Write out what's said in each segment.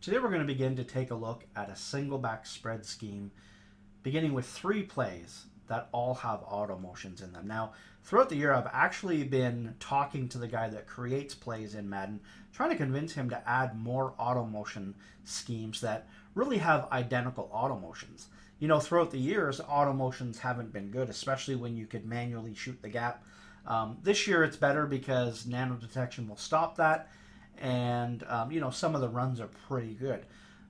Today we're going to begin to take a look at a single back spread scheme beginning with 3 plays that all have auto motions in them. Now, throughout the year I've actually been talking to the guy that creates plays in Madden, trying to convince him to add more auto motion schemes that really have identical auto motions. You know, throughout the years, auto motions haven't been good, especially when you could manually shoot the gap. This year it's better because nano detection will stop that, and some of the runs are pretty good.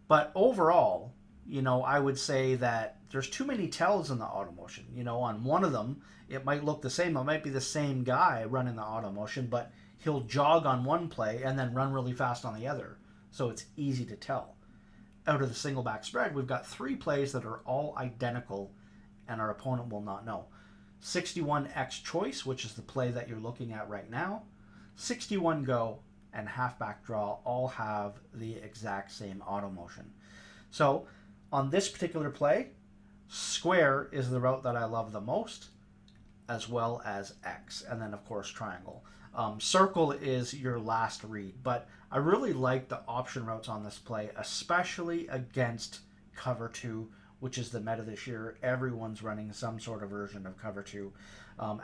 But overall, I would say that there's too many tells in the auto motion. On one of them, it might look the same. It might be the same guy running the auto motion, but he'll jog on one play and then run really fast on the other. So it's easy to tell. Out of the single back spread, we've got 3 plays that are all identical and our opponent will not know. 61X choice, which is the play that you're looking at right now, 61 go, and halfback draw all have the exact same auto motion. So on this particular play, square is the route that I love the most, as well as X, and then of course triangle. Circle is your last read, but I really like the option routes on this play, especially against cover 2, which is the meta this year. Everyone's running some sort of version of cover 2.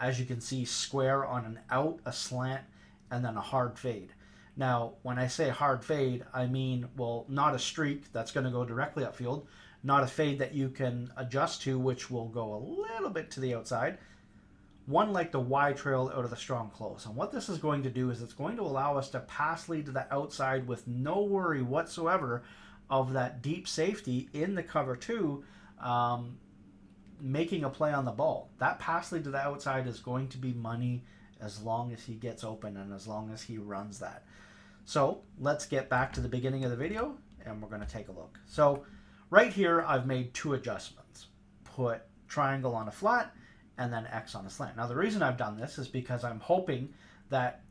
As you can see, square on an out, a slant, and then a hard fade. Now, when I say hard fade, I mean, well, not a streak that's going to go directly upfield, not a fade that you can adjust to, which will go a little bit to the outside. One like the Y trail out of the strong close. And what this is going to do is it's going to allow us to pass lead to the outside with no worry whatsoever of that deep safety in the cover 2 making a play on the ball. That pass lead to the outside is going to be money as long as he gets open and as long as he runs that. So let's get back to the beginning of the video and we're going to take a look. So right here I've made 2 adjustments. Put triangle on a flat and then X on a slant. Now the reason I've done this is because I'm hoping that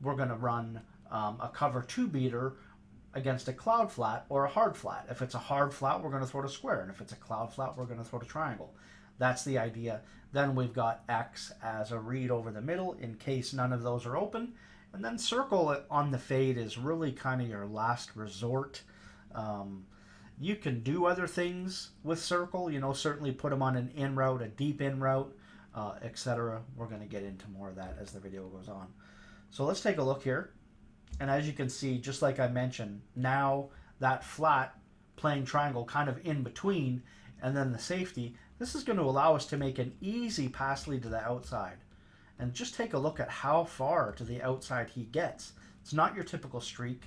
we're going to run a cover 2 beater against a cloud flat or a hard flat. If it's a hard flat, we're going to throw to square, and if it's a cloud flat, we're going to throw to triangle. That's the idea. Then we've got X as a read over the middle in case none of those are open. And then circle on the fade is really kind of your last resort. You can do other things with circle, certainly put them on an in route, a deep in route, etc. We're going to get into more of that as the video goes on. So let's take a look here. And as you can see, just like I mentioned, now that flat playing triangle kind of in between and then the safety, this is going to allow us to make an easy pass lead to the outside. And just take a look at how far to the outside he gets. It's not your typical streak,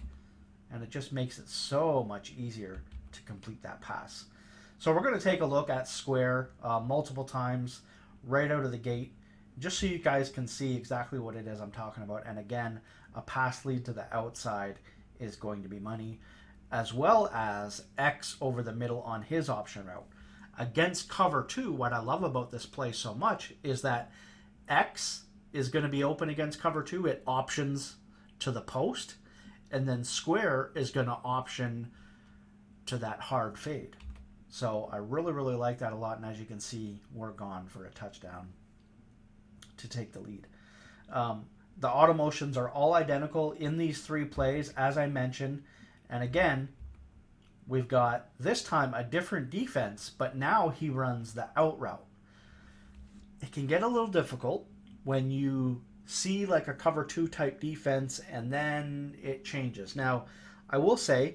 and it just makes it so much easier to complete that pass. So we're going to take a look at square multiple times right out of the gate, just so you guys can see exactly what it is I'm talking about. And again, a pass lead to the outside is going to be money, as well as X over the middle on his option route. Against cover 2, what I love about this play so much is that X is going to be open against cover 2. It options to the post, and then square is going to option to that hard fade. So I really, really like that a lot, and as you can see, we're gone for a touchdown to take the lead. The auto motions are all identical in these 3 plays, as I mentioned, and again, we've got this time a different defense, but now he runs the out route. It can get a little difficult when you see like a cover 2 type defense and then it changes. Now, I will say,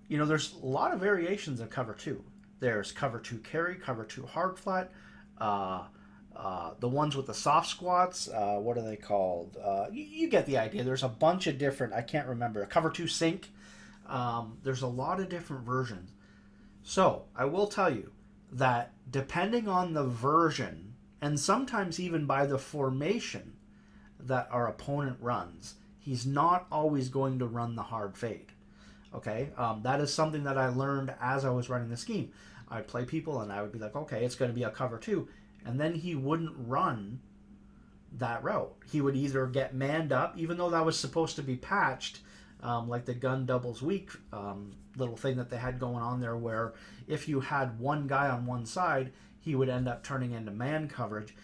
there's a lot of variations of cover 2. There's cover 2 carry, cover 2 hard flat, the ones with the soft squats, what are they called? You get the idea. There's a bunch of different, I can't remember, cover 2 sink. There's a lot of different versions. So I will tell you that depending on the version, and sometimes even by the formation that our opponent runs, he's not always going to run the hard fade. Okay, that is something that I learned as I was running the scheme. I'd play people and I would be like, okay, it's going to be a cover 2. And then he wouldn't run that route. He would either get manned up, even though that was supposed to be patched, like the gun doubles weak little thing that they had going on there, where if you had one guy on one side, he would end up turning into man coverage.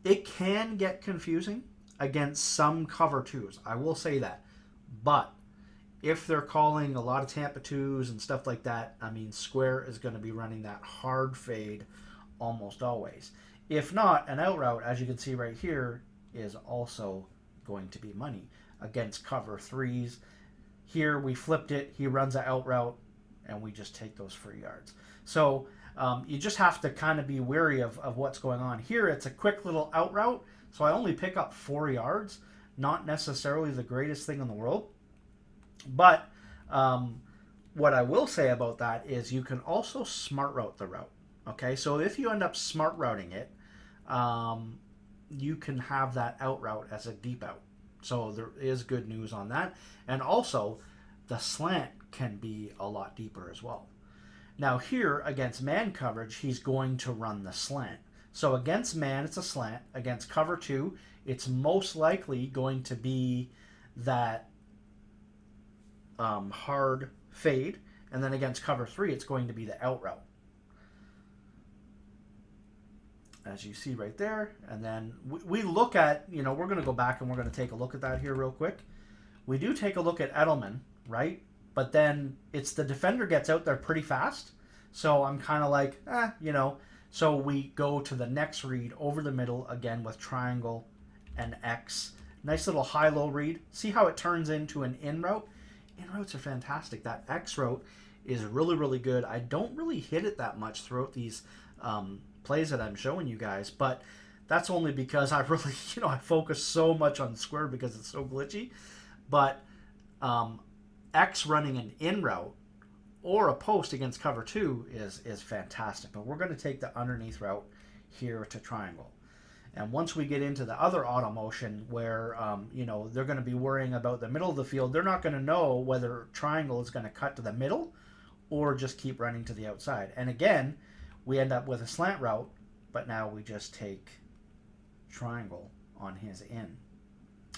It can get confusing against some cover 2s. I will say that. But if they're calling a lot of Tampa 2s and stuff like that, I mean, square is going to be running that hard fade almost always. If not, an out route, as you can see right here, is also going to be money against cover 3s. Here we flipped it. He runs an out route, and we just take those free yards. So you just have to kind of be wary of what's going on. Here it's a quick little out route, so I only pick up 4 yards. Not necessarily the greatest thing in the world. But what I will say about that is you can also smart route the route. Okay, so if you end up smart routing it, you can have that out route as a deep out. So there is good news on that. And also, the slant can be a lot deeper as well. Now here, against man coverage, he's going to run the slant. So against man, it's a slant. Against cover 2, it's most likely going to be that hard fade. And then against cover 3, it's going to be the out route, as you see right there. And then we look at, we're going to go back and we're going to take a look at that here real quick. We do take a look at Edelman, right? But then it's the defender gets out there pretty fast. So I'm kind of like, So we go to the next read over the middle again with triangle and X. Nice little high-low read. See how it turns into an in route? In routes are fantastic. That X route is really, really good. I don't really hit it that much throughout these plays that I'm showing you guys, but that's only because I really, I focus so much on square because it's so glitchy. But X running an in route or a post against cover 2 is fantastic. But we're going to take the underneath route here to triangle. And once we get into the other auto motion where, they're going to be worrying about the middle of the field, they're not going to know whether triangle is going to cut to the middle or just keep running to the outside. And again, we end up with a slant route, but now we just take triangle on his in.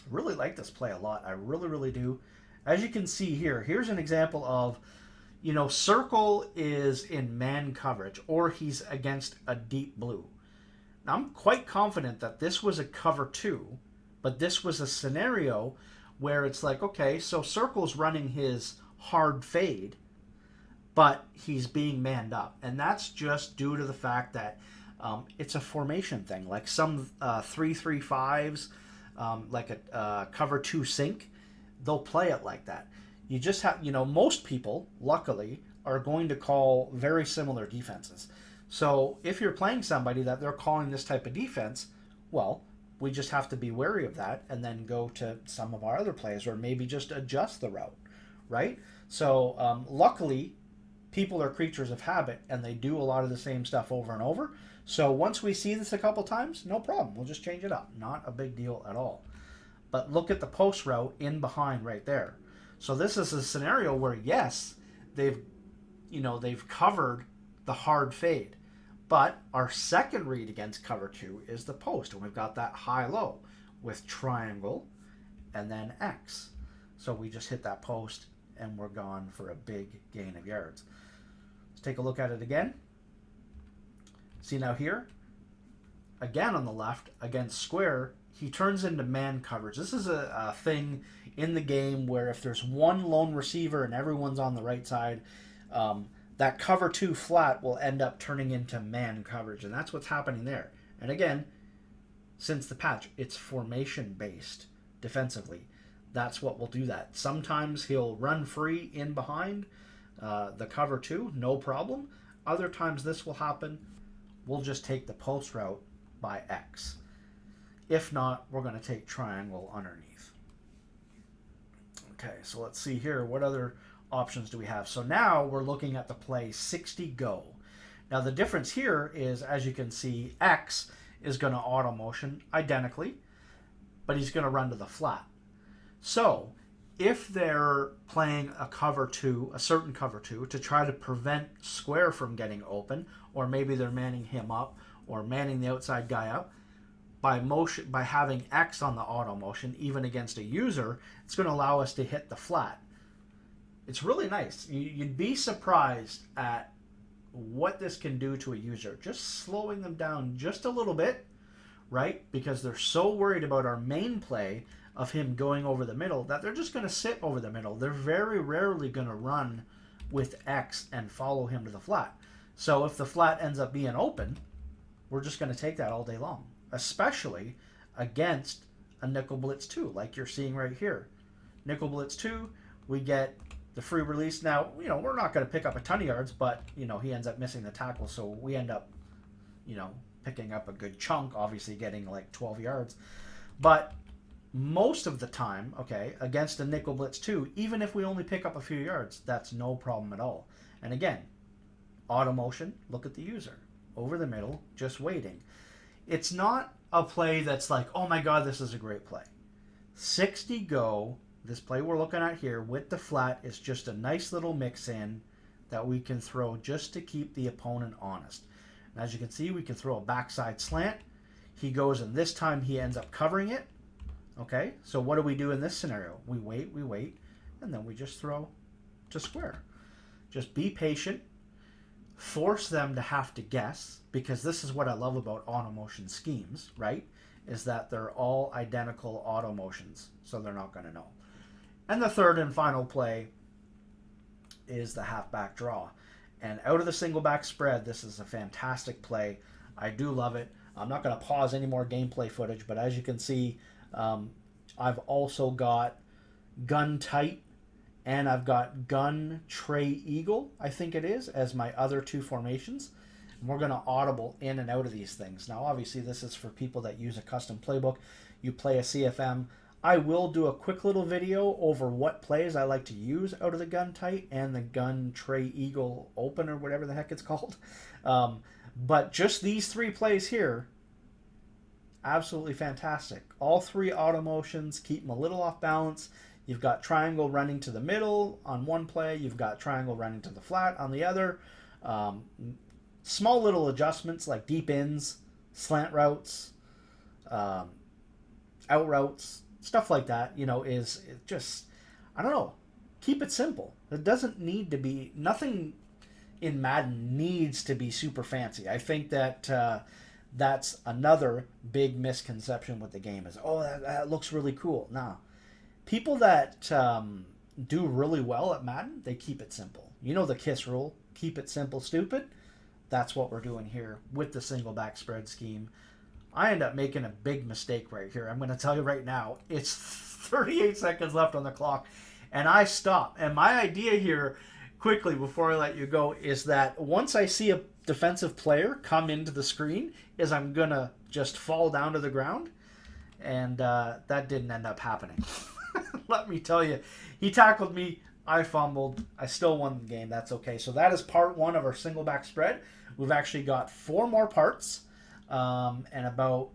Really like this play a lot. I really, really do. As you can see here, here's an example of, circle is in man coverage or he's against a deep blue. Now, I'm quite confident that this was a cover 2, but this was a scenario where it's like, okay, so circle's running his hard fade, but he's being manned up. And that's just due to the fact that it's a formation thing. Like some 3-3-5s, like a cover 2 sink, they'll play it like that. You just have, most people, luckily, are going to call very similar defenses. So if you're playing somebody that they're calling this type of defense, well, we just have to be wary of that and then go to some of our other plays or maybe just adjust the route, right? So luckily, people are creatures of habit and they do a lot of the same stuff over and over. So once we see this a couple times, no problem. We'll just change it up. Not a big deal at all. But look at the post route in behind right there. So this is a scenario where, yes, they've covered the hard fade. But our second read against cover 2 is the post. And we've got that high-low with triangle and then X. So we just hit that post and we're gone for a big gain of yards. Let's take a look at it again. See now here, again on the left against square, he turns into man coverage. This is a thing in the game where if there's one lone receiver and everyone's on the right side, that cover 2 flat will end up turning into man coverage. And that's what's happening there. And again, since the patch, it's formation based defensively. That's what will do that. Sometimes he'll run free in behind the cover 2, no problem. Other times this will happen. We'll just take the post route by X. If not, we're going to take triangle underneath. Okay, so let's see here. What other options do we have? So now we're looking at the play 60 go. Now the difference here is, as you can see, X is going to auto motion identically, but he's going to run to the flat. So if they're playing a cover 2, a certain cover 2, to try to prevent square from getting open, or maybe they're manning him up or manning the outside guy up, by having X on the auto motion, even against a user, it's going to allow us to hit the flat. It's really nice. You'd be surprised at what this can do to a user. Just slowing them down just a little bit, right? Because they're so worried about our main play of him going over the middle that they're just going to sit over the middle. They're very rarely going to run with X and follow him to the flat. So if the flat ends up being open, we're just going to take that all day long, especially against a nickel blitz 2 like you're seeing right here. Nickel blitz 2, we get the free release. Now, we're not going to pick up a ton of yards, but, he ends up missing the tackle, so we end up, picking up a good chunk, obviously getting like 12 yards. But most of the time, okay, against a nickel blitz 2, even if we only pick up a few yards, that's no problem at all. And again, auto motion, look at the user. Over the middle, just waiting. It's not a play that's like, oh my God, this is a great play. 60 go, this play we're looking at here with the flat is just a nice little mix in that we can throw just to keep the opponent honest. And as you can see, we can throw a backside slant. He goes, and this time he ends up covering it. Okay, so what do we do in this scenario? We wait, and then we just throw to square. Just be patient. Force them to have to guess, because this is what I love about auto motion schemes, right? Is that they're all identical auto motions, so they're not going to know. And the third and final play is the halfback draw. And out of the single back spread, this is a fantastic play. I do love it. I'm not going to pause any more gameplay footage, but as you can see, I've also got gun tight, and I've got gun tray eagle, I think it is, as my other two formations. And we're going to audible in and out of these things. Now, obviously, this is for people that use a custom playbook. You play a CFM. I will do a quick little video over what plays I like to use out of the gun tight and the gun tray eagle open, or whatever the heck it's called. But just these three plays here, absolutely fantastic. All three auto motions, keep them a little off balance. You've got triangle running to the middle on one play. You've got triangle running to the flat on the other. Small little adjustments like deep ins, slant routes, out routes, stuff like that, is just, I don't know, keep it simple. It doesn't need to be, nothing in Madden needs to be super fancy. I think that that's another big misconception with the game is, oh, that looks really cool. No. People that do really well at Madden, they keep it simple. You know the KISS rule, keep it simple, stupid. That's what we're doing here with the single back spread scheme. I end up making a big mistake right here. I'm going to tell you right now, it's 38 seconds left on the clock, and I stop. And my idea here, quickly before I let you go, is that once I see a defensive player come into the screen, is I'm going to just fall down to the ground. And that didn't end up happening. Let me tell you, he tackled me, I fumbled, I still won the game. That's okay. So that is part one of our single back spread. We've actually got 4 more parts and about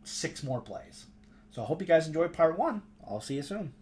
6 more plays. So I hope you guys enjoyed part 1. I'll see you soon.